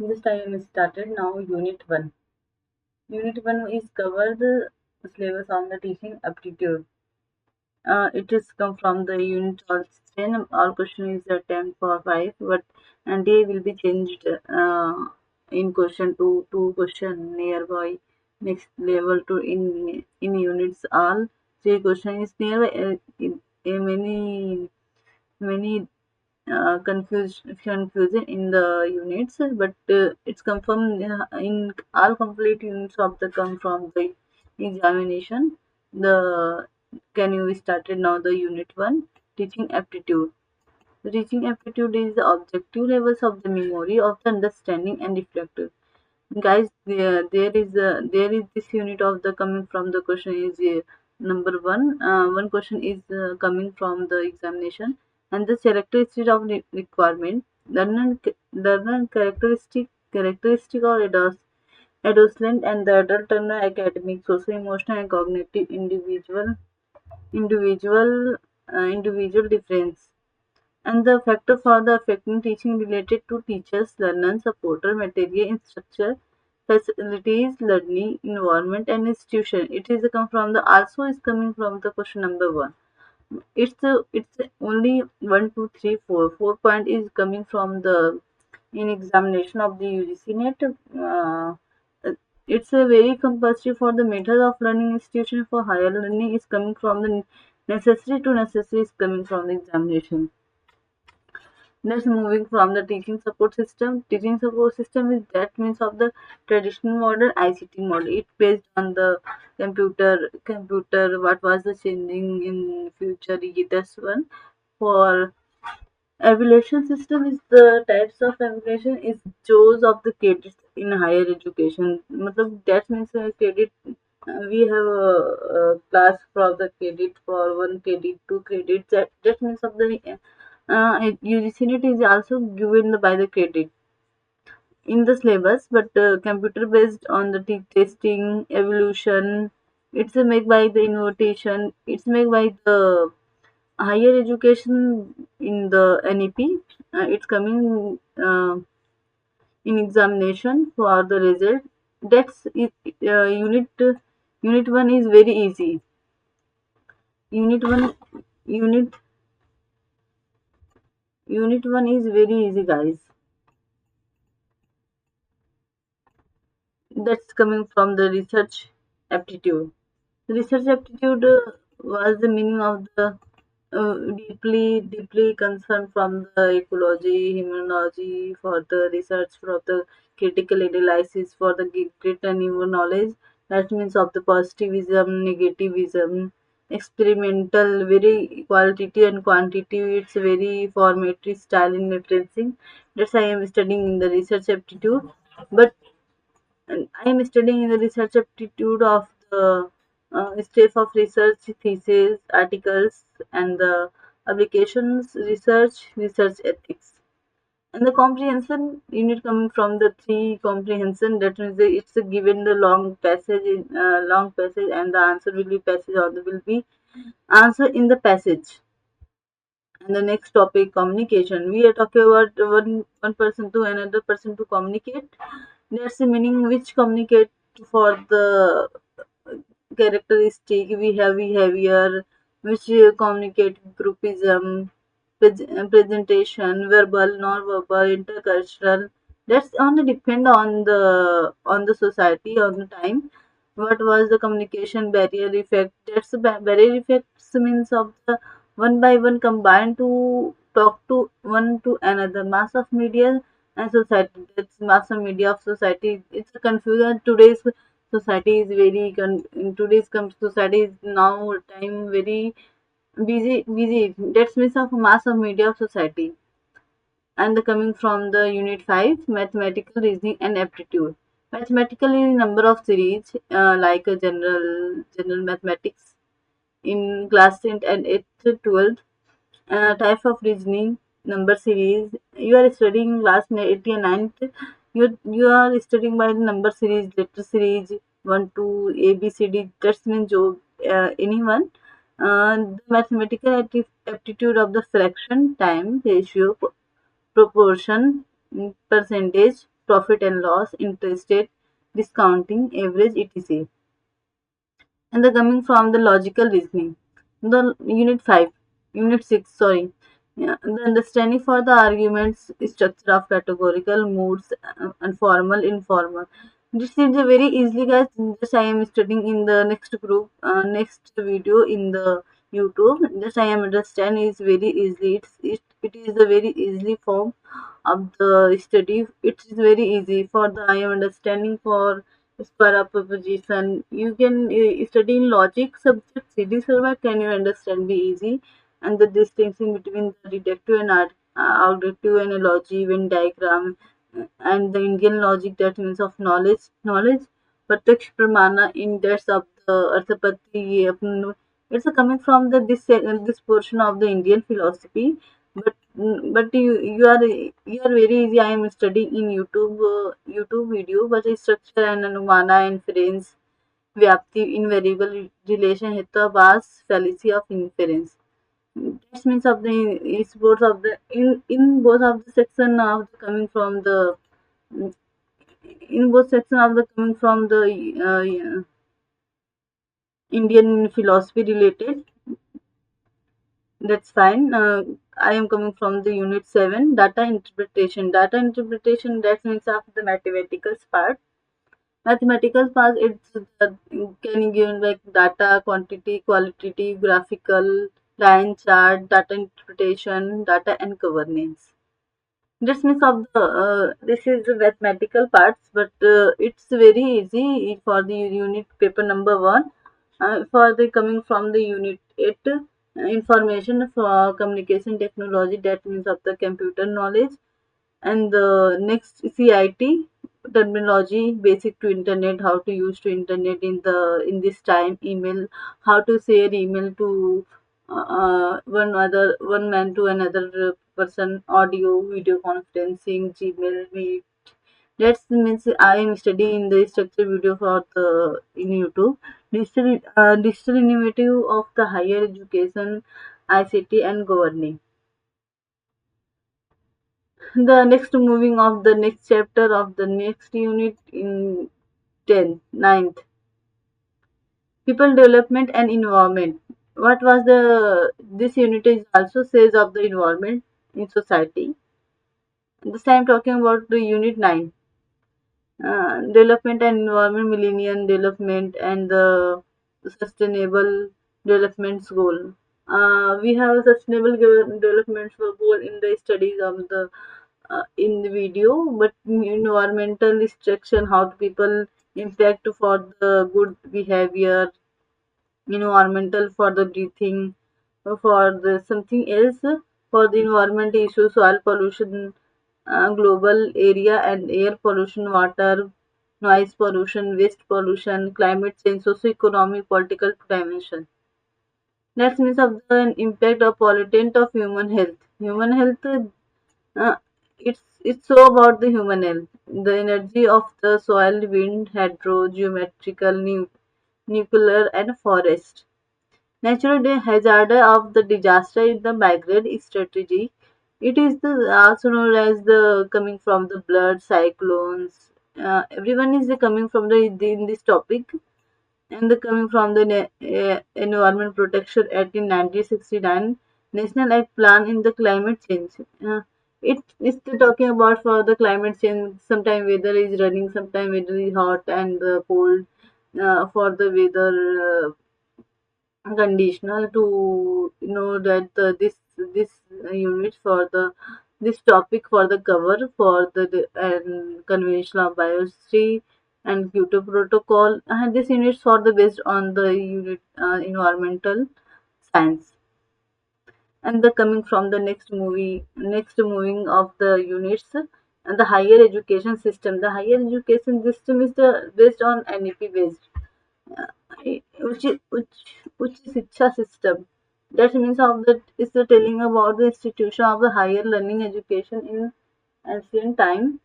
This time is started now. Unit 1. Unit 1 is covered the syllabus on the teaching aptitude. It is come from the unit all 10. All question is 10 for 5, but and they will be changed in question to question nearby next level to in units all. Three question is nearby. Many confusion in the units, but it's come from in all complete units of the come from the examination. The can you started now the unit 1 teaching aptitude. The teaching aptitude is the objective levels of the memory of the understanding and reflective. Guys, there is this unit of the coming from the question is number one. One question is coming from the examination, and the characteristic of requirement. Learner characteristic or adolescent and the adult learner academic, social, emotional, and cognitive individual difference. And the factor for the affecting teaching related to teachers, learners, supporter, material, instructor, facilities, learning, environment, and institution. It is come from the also is coming from the question number one. It's only 1, 2, 3, 4. 4 point is coming from the in examination of the UGC NET. It's a very compulsory for the method of learning institution for higher learning is coming from the necessary to necessary is coming from the examination. Next, moving from the teaching support system. Teaching support system is that means of the traditional model ICT model. It based on the computer. What was the changing in future? That's one. For evaluation system is the types of evaluation is chose of the credits in higher education. मतलब that means credit. We have a class for the credit for 1 credit, 2 credits. That means of the UGC NET is also given by the credit in the syllabus, but computer based on the testing, evolution. It's made by the invitation. It's made by the higher education in the NEP. It's coming in examination for the result. That's it. Unit one is very easy. Unit one unit unit one is very easy, guys. That's coming from the research aptitude. Research aptitude was the meaning of the deeply concerned from the ecology, immunology, for the research, for the critical analysis, for the greater new knowledge. That means of the positivism, negativism, experimental, very qualitative and quantitative. It's very formative style in referencing. That's why I am studying in the research aptitude. But and I am studying in the research aptitude of the stage of research thesis, articles, and the applications research ethics. And the comprehension unit coming from the three comprehension. That means it's given the long passage, and the answer will be passage or will be answer in the passage. And the next topic, communication. We are talking about one person to another person to communicate. That's the meaning which communicate for the characteristic we have behavior, which communicate groupism, presentation, verbal, non-verbal, intercultural. That's only depend on the society on the time. What was the communication barrier effect? That's the barrier effects means of the one by one combined to talk to one to another. Mass of media and society. That's mass of media of society. It's a confusion. Today's society is very in today's society is now time very busy. That means of mass of media of society. And the coming from the unit 5 mathematical reasoning and aptitude. Mathematical is number of series like a general mathematics in class 10 and 8th 12th. Type of reasoning number series. You are studying class 8 and 9th. You are studying by the number series, letter series 1 2 A B C D. That means anyone. The mathematical aptitude of the fraction, time, ratio, proportion, percentage. profit and loss, interest rate, discounting, average, etc. And the coming from the logical reasoning. The unit 5, unit 6, sorry. Yeah, the understanding for the arguments structure of categorical moods and formal, informal. This is a very easily, guys. Just I am studying in the next group, next video in the YouTube. Just I am understand is very easily. It is a very easily form of the study. It is very easy for the I am understanding for para proposition. You can study in logic subject CD server. Can you understand? Be easy, and the distinction between the deductive and auditive analogy, Venn diagram, and the Indian logic that means of knowledge. Pratyaksh pramana in depth of the Arthapati. It's coming from the this portion of the Indian philosophy, but you are very easy. I am studying in YouTube video, but it's structure and Anumana inference, Vyapti invariable relation, Hetabas fallacy of inference. This means of the is both of the in both of the section of the coming from the in both section of the coming from the Indian philosophy related. That's fine. I am coming from the unit 7, data interpretation. Data interpretation, that means of the mathematical part. Mathematical part, it's can give like data, quantity, qualitative, graphical, line chart, data interpretation, data and governance. This means of the this is the mathematical parts, but it's very easy for the unit paper number 1. For the coming from the unit 8, information for communication technology, that means of the computer knowledge. And the next CIT terminology, basic to internet, how to use to internet in this time, email, how to share email to one man to another person, audio, video conferencing, Gmail, Meet. That means I am studying the structured video for the in YouTube. Digital innovative of the higher education, ICT and governing. The next moving of the next chapter of the next unit in 10th, 9th. People development and environment. What was the this unit is also says of the environment in society. This time talking about the unit 9. Development and environment, millennium development and the sustainable development's goal. We have sustainable development goal in the studies of the in the video, but environmental instruction, how do people impact for the good behavior, environmental for the breathing, for the something else, for the environment issue, soil pollution, global area and air pollution, water, noise pollution, waste pollution, climate change, socio-economic, political dimension. Next means of the impact of pollutant of human health. Human health, it's so about the human health. The energy of the soil, wind, hydro, geometrical, nuclear, and forest. Natural hazard of the disaster in the migrant strategy. It is also known as the coming from the blood cyclones. Everyone is coming from in this topic, and the coming from the Environment Protection Act in 1969, National Act Plan in the climate change. It is talking about for the climate change. Sometime weather is running, sometime weather is hot and cold. For the weather conditional to know that this unit for the this topic for the cover for and convention of biosphere and Kyoto Protocol, and this unit for the based on the unit environmental science. And the coming from the next moving of the units, and the higher education system. The higher education system is the based on NEP based, which is Shiksha system. That means of that is the telling about the institution of the higher learning education in ancient time,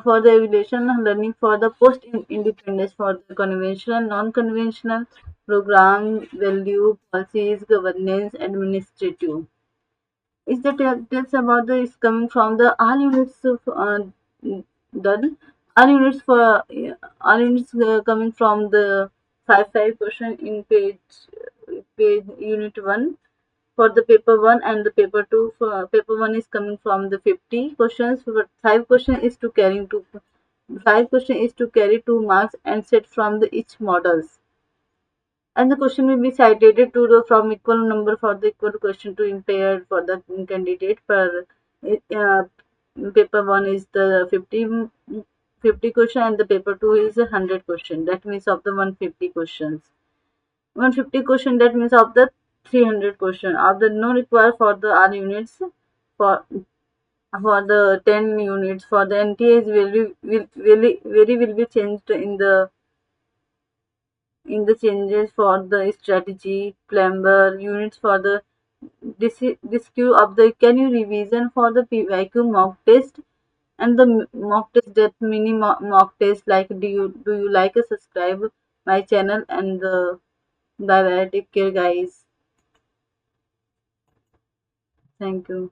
for the evaluation of learning for the post independence, for the conventional, non-conventional program, value, policies, governance, administrative. Is the tells about the is coming from the all units of Done. Our units for our units coming from the five question in page unit one for the paper one, and the paper two for paper one is coming from the 50 questions. For five question is to carry two, five question is to carry 2 marks and set from the each models. And the question will be cited to the from equal number for the equal question to impaired for the candidate per uh, paper one is the 50 question, and the paper two is 100 question. That means of the 150 questions. 150 question, that means of the 300 question. Of the no require for the R units for the 10 units for the NTAs will be changed in the changes for the strategy plumber units for the this queue of the can you revision for the PYQ mock test and the mock test, that mini mock test, like do you like a subscribe my channel, and the bye bye, take care guys, thank you.